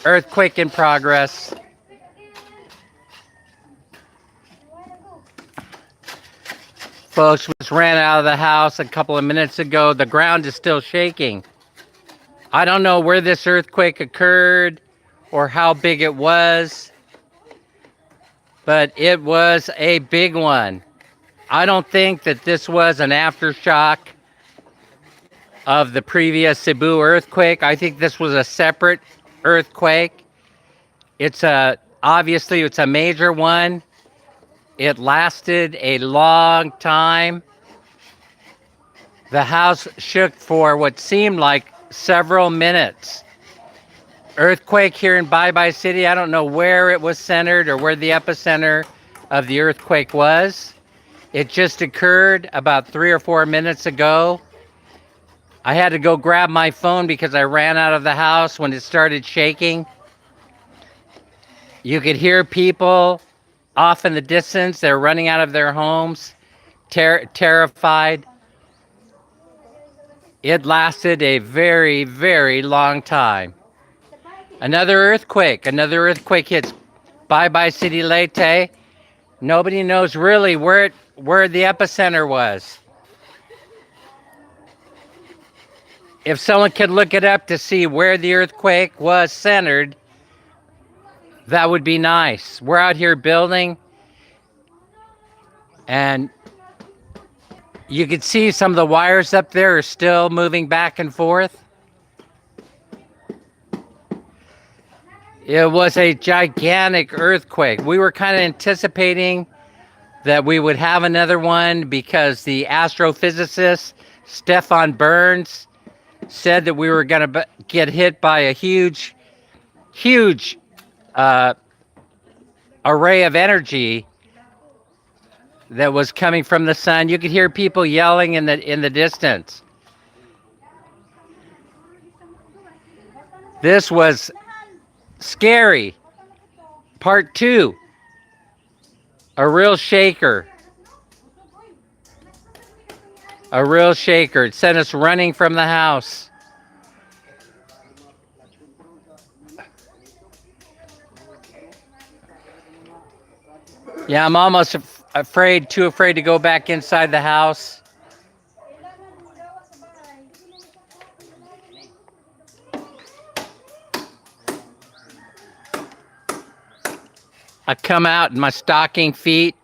Earthquake in progress. Folks just ran out of the house a couple of minutes ago. The ground is still shaking. I don't know where this earthquake occurred or how big it was, but it was a big one. I don't think that this was an aftershock of the previous Cebu earthquake. I think this was a separate earthquake. Obviously it's a major one. It lasted a long time. The house shook for what seemed like several minutes. Earthquake here in Bye City. I don't know where it was centered or where the epicenter of the earthquake was. It just occurred about 3 or 4 minutes ago. I had to go grab my phone because I ran out of the house when it started shaking. You could hear people off in the distance. They're running out of their homes, terrified. It lasted a very, very long time. Another earthquake hits Bye City Leyte. Nobody knows really where the epicenter was. If someone could look it up to see where the earthquake was centered, that would be nice. We're out here building, and you can see some of the wires up there are still moving back and forth. It was a gigantic earthquake. We were kind of anticipating that we would have another one because the astrophysicist Stefan Burns said that we were going to get hit by a huge array of energy that was coming from the sun. You could hear people yelling in the distance. This was scary. Part 2. A real shaker. A real shaker. It sent us running from the house. Yeah, I'm almost too afraid to go back inside the house. I come out in my stocking feet.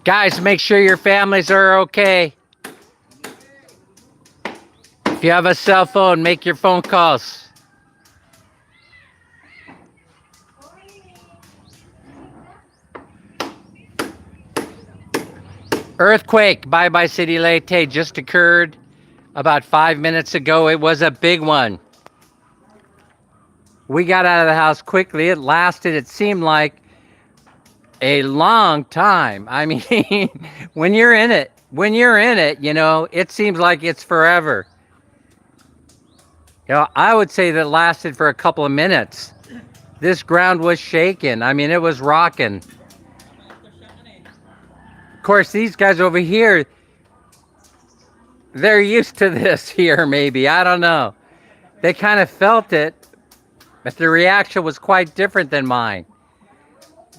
Guys, make sure your families are okay. If you have a cell phone, make your phone calls. Earthquake, Bye City Leyte, just occurred about 5 minutes ago. It was a big one. We got out of the house quickly. It lasted, it seemed like, a long time. I mean, when you're in it, you know, it seems like it's forever. You know, I would say that it lasted for a couple of minutes. This ground was shaking. I mean, it was rocking. Of course, these guys over here, they're used to this here, maybe. I don't know. They kind of felt it, but the reaction was quite different than mine.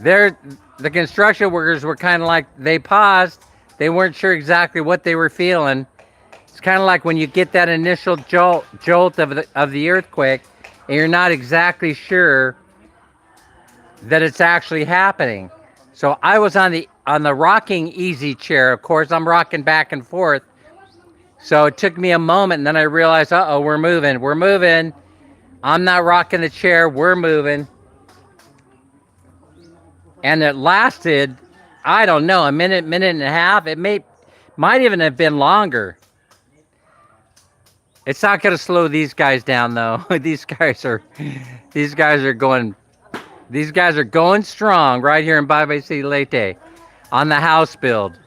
The construction workers were kind of like, they paused. They weren't sure exactly what they were feeling. It's kind of like when you get that initial jolt of the earthquake, and you're not exactly sure that it's actually happening. So I was on the rocking easy chair. Of course, I'm rocking back and forth. So it took me a moment, and then I realized, uh-oh, we're moving. I'm not rocking the chair, we're moving. And it lasted, I don't know, a minute and a half. It might even have been longer. It's not going to slow these guys down, though. These guys are going strong right here in Bye City Leyte on the house build.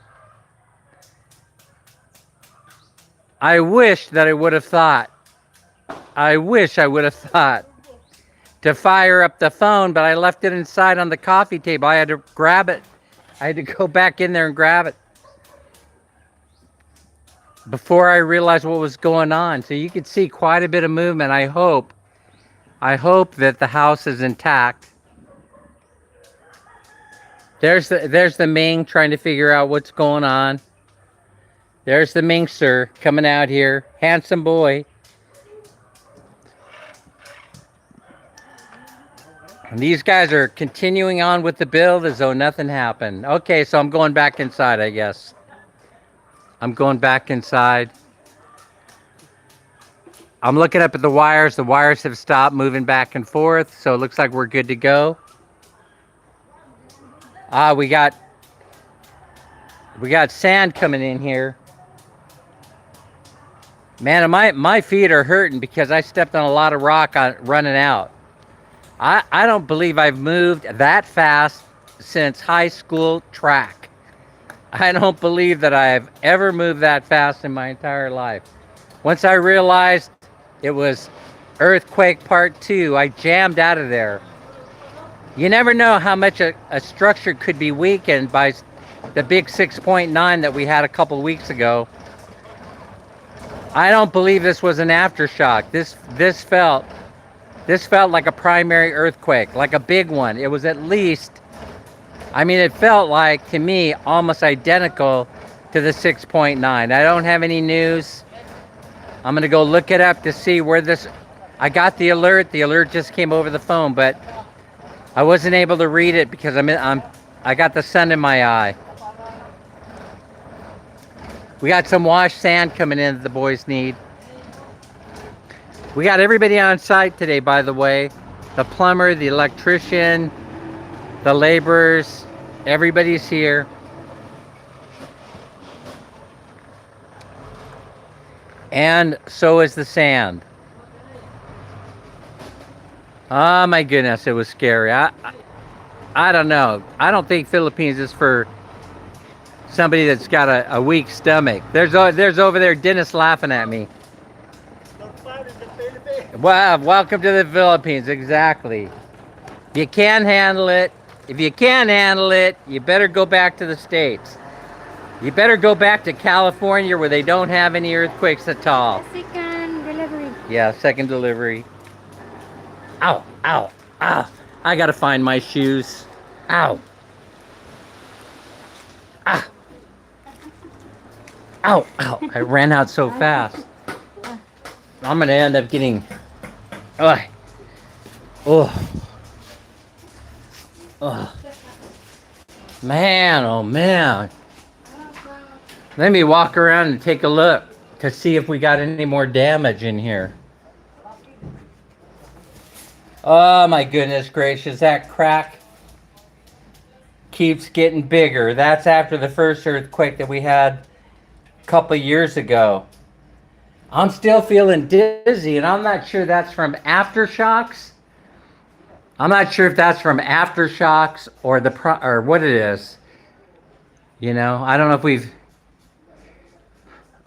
I wish I would have thought to fire up the phone, but I left it inside on the coffee table. I had to grab it. I had to go back in there and grab it before I realized what was going on. So you could see quite a bit of movement. I hope that the house is intact. There's the Ming trying to figure out what's going on. There's the Mingster coming out here. Handsome boy. And these guys are continuing on with the build as though nothing happened. Okay, so I'm going back inside, I guess. I'm going back inside. I'm looking up at the wires. The wires have stopped moving back and forth, so it looks like we're good to go. We got sand coming in here. Man, my feet are hurting because I stepped on a lot of rock running out. I don't believe I've moved that fast since high school track. I don't believe that I've ever moved that fast in my entire life. Once I realized it was earthquake part 2, I jammed out of there. You never know how much a structure could be weakened by the big 6.9 that we had a couple weeks ago. I don't believe this was an aftershock. This felt like a primary earthquake, like a big one. It was at least, I mean, it felt like, to me, almost identical to the 6.9. I don't have any news. I'm gonna go look it up to see where this, I got the alert. The alert just came over the phone, but I wasn't able to read it because I got the sun in my eye. We got some washed sand coming in that the boys need. We got everybody on site today, by the way. The plumber, the electrician, the laborers, everybody's here. And so is the sand. Oh my goodness, it was scary. I don't know. I don't think Philippines is for somebody that's got a weak stomach. There's over there Dennis laughing at me. Wow, welcome to the Philippines, exactly. If you can't handle it, you better go back to the States. You better go back to California where they don't have any earthquakes at all. Second delivery. Yeah, second delivery. Ow, ow, ow. I gotta find my shoes. Ow. Ah. Ow, ow. I ran out so fast. I'm gonna end up getting... Oh. Man, oh man. Let me walk around and take a look to see if we got any more damage in here. Oh my goodness gracious, that crack keeps getting bigger. That's after the first earthquake that we had a couple years ago. I'm still feeling dizzy, and I'm not sure that's from aftershocks. I'm not sure if that's from aftershocks or or what it is. You know, I don't know if we've...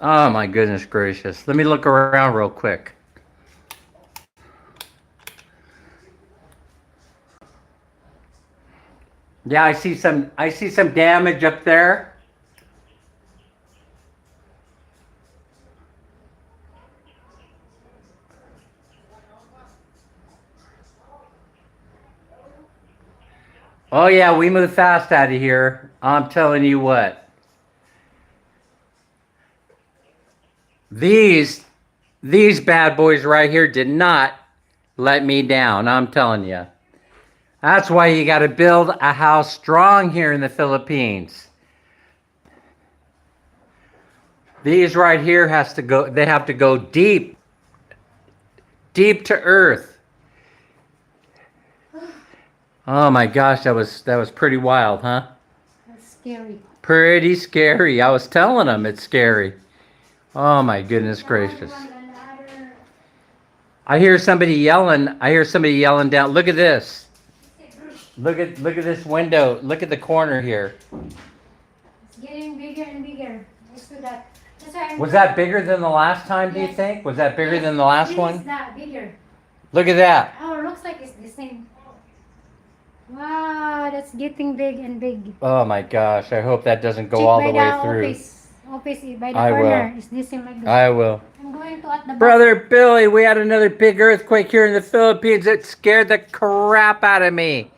Oh my goodness gracious. Let me look around real quick. Yeah, I see some damage up there. Oh yeah, we moved fast out of here. I'm telling you what. These bad boys right here did not let me down, I'm telling you. That's why you got to build a house strong here in the Philippines. These right here they have to go deep to earth. Oh my gosh, that was pretty wild, huh? That's scary. Pretty scary. I was telling them it's scary. Oh my goodness gracious. I hear somebody yelling down. Look at this. Look at this window. Look at the corner here. It's getting bigger and bigger. Just so that. Was that bigger than the last time, do you think? Was that bigger than the last one? It's that bigger. Look at that. Oh, looks like it's the same. Wow, that's getting big and big. Oh my gosh, I hope that doesn't go Check all by the the way through. office by the I corner. will. It's the same like this. I will. I'm going to at the back. Brother Billy, we had another big earthquake here in the Philippines. It scared the crap out of me.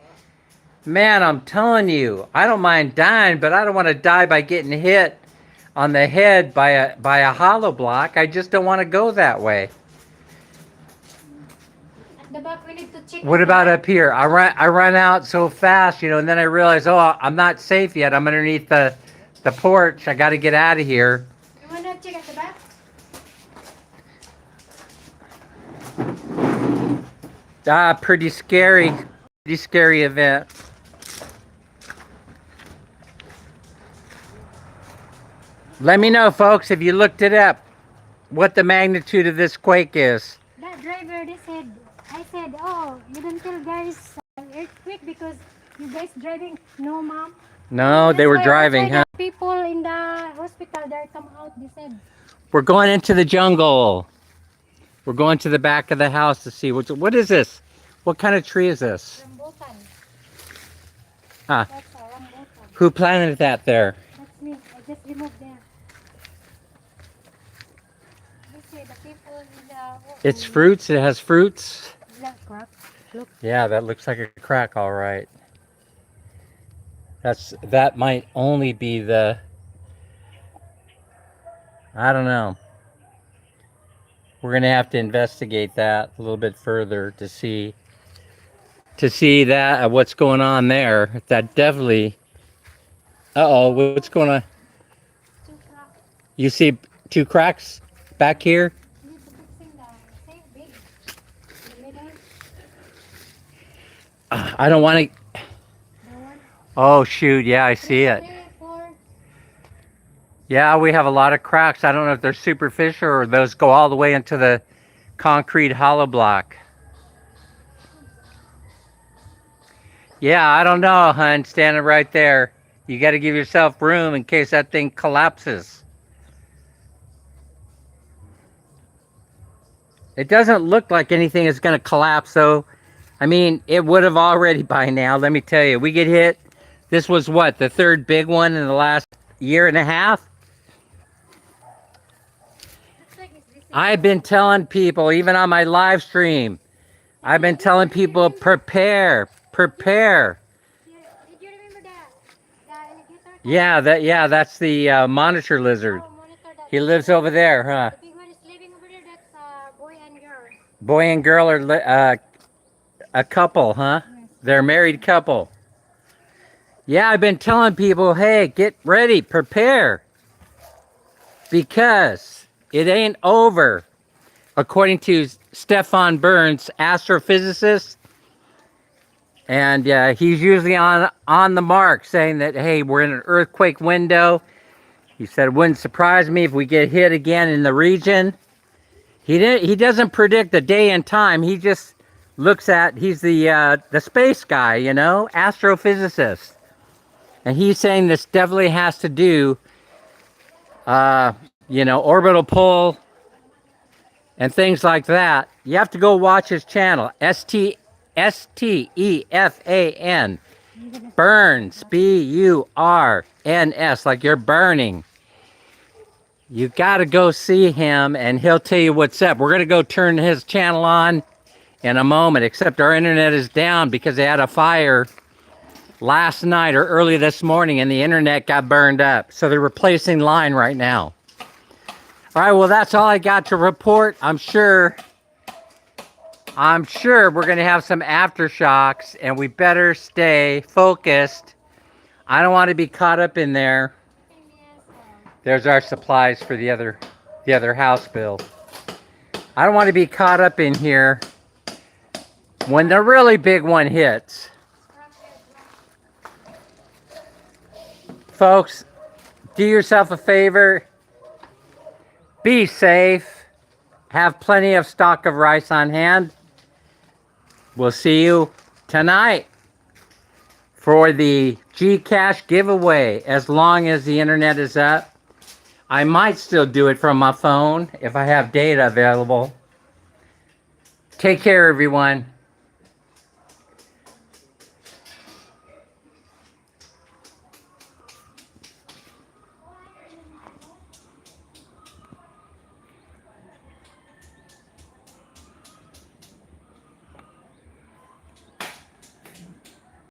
Man, I'm telling you, I don't mind dying, but I don't want to die by getting hit on the head by a hollow block. I just don't want to go that way. At the back, we need to check. What about up here? I run out so fast, you know, and then I realize, oh, I'm not safe yet. I'm underneath the porch. I got to get out of here. You want to check at the back? Pretty scary. Pretty scary event. Let me know, folks, if you looked it up, what the magnitude of this quake is. That driver, they said, I said, oh, you don't tell guys earthquake because you guys driving. No, mom. No, they were driving, huh? The people in the hospital there come out, they said. We're going into the jungle. We're going to the back of the house to see what is this? What kind of tree is this? Rambutan. Huh? That's a rambutan. Who planted that there? That's me. I just removed there. They say the people in the... It's fruits. It has fruits. Is that crap? Look. Yeah, that looks like a crack, all right. That might only be the... I don't know. We're gonna have to investigate that a little bit further to see that what's going on there. That definitely. Uh-oh, what's going on? Two cracks. You see two cracks back here? You need to fix the same big. The middle. I don't want to. The one. Oh shoot! Yeah, I see it. 3, 4. Yeah, we have a lot of cracks. I don't know if they're superficial or those go all the way into the concrete hollow block. Yeah, I don't know, hun. Standing right there. You got to give yourself room in case that thing collapses. It doesn't look like anything is going to collapse, though. I mean, it would have already by now. Let me tell you, we get hit. This was what, the third big one in the last year and a half? I've been telling people, even on my live stream, I've been telling people, prepare. Did you remember the alligator? Yeah, that's the monitor lizard. Oh, monitor that. He lives over there, huh? The big one is living over there. That's boy and girl. Boy and girl are a couple, huh? They're a married couple. Yeah, I've been telling people, hey, get ready, prepare. Because it ain't over. According to Stefan Burns, astrophysicist, and he's usually on the mark saying that, hey, we're in an earthquake window. He said it wouldn't surprise me if we get hit again in the region. He doesn't predict the day and time. He just looks at, he's the space guy, you know, astrophysicist. And he's saying this definitely has to do, you know, orbital pull and things like that. You have to go watch his channel, Stefan Burns, Burns, like you're burning. You got to go see him and he'll tell you what's up. We're going to go turn his channel on in a moment, except our internet is down because they had a fire last night or early this morning and the internet got burned up. So they're replacing line right now. All right, well, that's all I got to report. I'm sure we're going to have some aftershocks and we better stay focused. I don't want to be caught up in there. There's our supplies for the other house bill. I don't want to be caught up in here when the really big one hits. Folks, do yourself a favor. Be safe. Have plenty of stock of rice on hand. We'll see you tonight for the Gcash giveaway as long as the internet is up. I might still do it from my phone if I have data available. Take care, everyone.